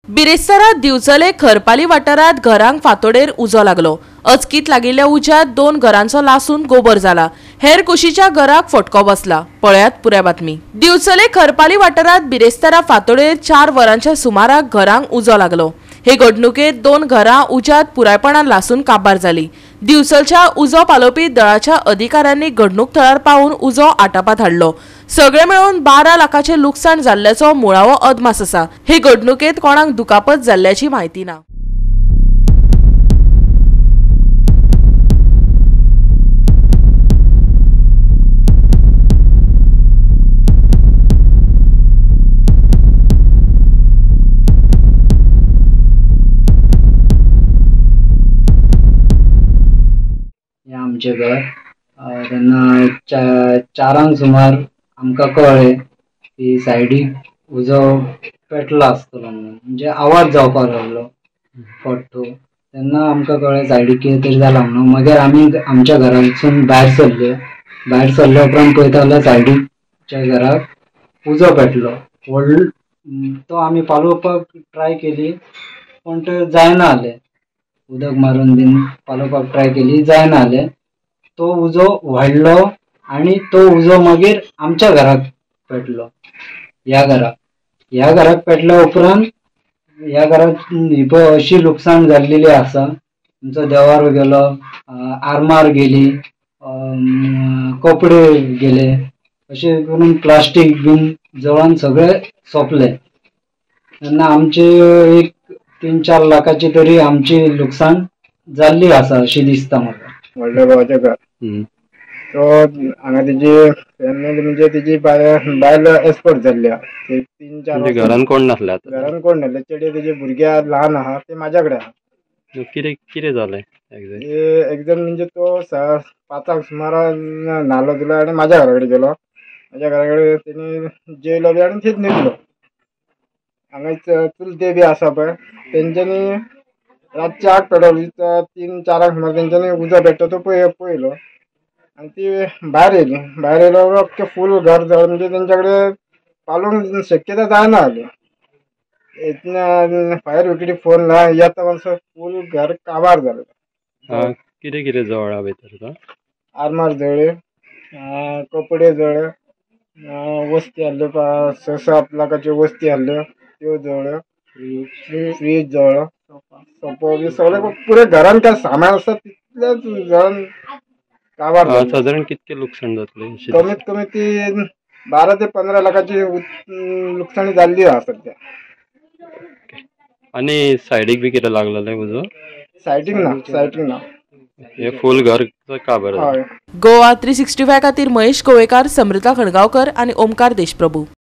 बिरेस्तारा दिवचले खरपाली वाठारात घरांक फांतोडेर उजो लागलो। अचकीत लागिल्ल्या उज्यात 2 घरांचो लासून गोबर जाला। हेर कुशीच्या घराक फटको बसला। पळयात पुराय बातमी। दिवचले खरपाली वाठारात बिरेस्तारा फांतोडेर 4 वरांच्या सुमाराक घरांक उजो लागलो। हे घडणुकेत 2 घरां उज्यात पुरायपणान लासून काबार जाली। दिवचलच्या उजो पालोवपी दळाच्या अधिकाऱ्यांनी घडणूक थळार पावून उजो आटापात हाडलो। सगळे मेळून 12 लाखांचे लुकसाण जाल्ल्याचो मुळावो अदमास आसा। हे घडणुकेत कोणाक दुखापत जाल्ल्याची म्हायती ना। आमचे घर तेन्ना चारांक सुमार आमकां कळ्ळें की सायडीक उजो पेटलो आसतलो म्हणून, म्हणजे आवाज जावपाक लागलो फट्टो। तेन्ना आमकां कळ्ळें सायडीक कितें तरी जालां म्हणून। मागीर आमी आमच्या घरांतसून भायर सरले उपरांत पळयता जाल्यार सायडीकच्या घराक उजो पेटलो। तो आमी पालोवपाक ट्राय केली पण ते जायना जालें। उदक मारून बीन पालोवपाक ट्राय केली, जायना जालें। तो उजो वाडलो आणि तो उजो मागीर आमच्या घराक पेटलो। ह्या घराक पेटल्या उपरांत ह्या घरात अशी लुकसाण जाल्लेली आसा। आमचो देवारो गेलो, आरमार गेली, कपडे गेले, अशें करून प्लास्टीक बीन जळोन सगळें सोंपलें। तेन्ना आमचे एक 3-4 लाखाची तरी आमची लुकसाण जाल्ली आसा अशी दिसता म्हाका। व्हडल्या भावाचें घर तो हांगा तेजी फॅमिली म्हणजे तेजी बायल एक्सपर्ट जाल्ली आहा। 3-4 घरान कोण नासले आतां? घरान कोण नासले, चेडे तेजे भुरगे ल्हान आहा ते म्हाज्या कडेन आहा। कितें जालें एक्झॅक्ट म्हणजे तो 5 सुमार न्हालो गेलो आनी म्हाज्या घरा कडेन गेलो। म्हाज्या घरा कडेन तेणी जेवलो बी आनी थंयच न्हिदलो। हांगा चुलते बी आसा पळय, तेंच्यांनी रातचे 8 पेटवली, 3-4 सुमार तेंच्यांनी उजो पेटता तो पळयलो आनी ती भायर येयलो अख्खें फूल घर जळोन, म्हणजे तेंच्या कडेन पालोवंक शक्यता जायना जाली। फायर ब्रिगेडीक फोन येता मातसो फूल घर काबार जालें। कितें जळ्ळां भितर? आरमार जळ्ळे, कपडे जळ्ळे, वस्ती आहल्यो 6-7 लाखाच्यो वस्ती आहल्यो त्यो जळ्ळ्यो, फ्रीज जळ्ळो, सोफा बी सगळें पुरे घरान काय सामान आसा तितलेंच जळोन काबार जालें। साधारण कितके लुकसाण जातलें? कमीत कमी ती 12 ते 15 लाखाची लुकसाणी जाल्ली आहा सध्या। आनी सायडीक बी कितें लागलेलें उजो? सायडीक ना। हे फूल घर काबार जालें। गोवा 365 खातीर महेश गोवेकार, समृता खणगांवकर आनी ओमकार देशप्रभू।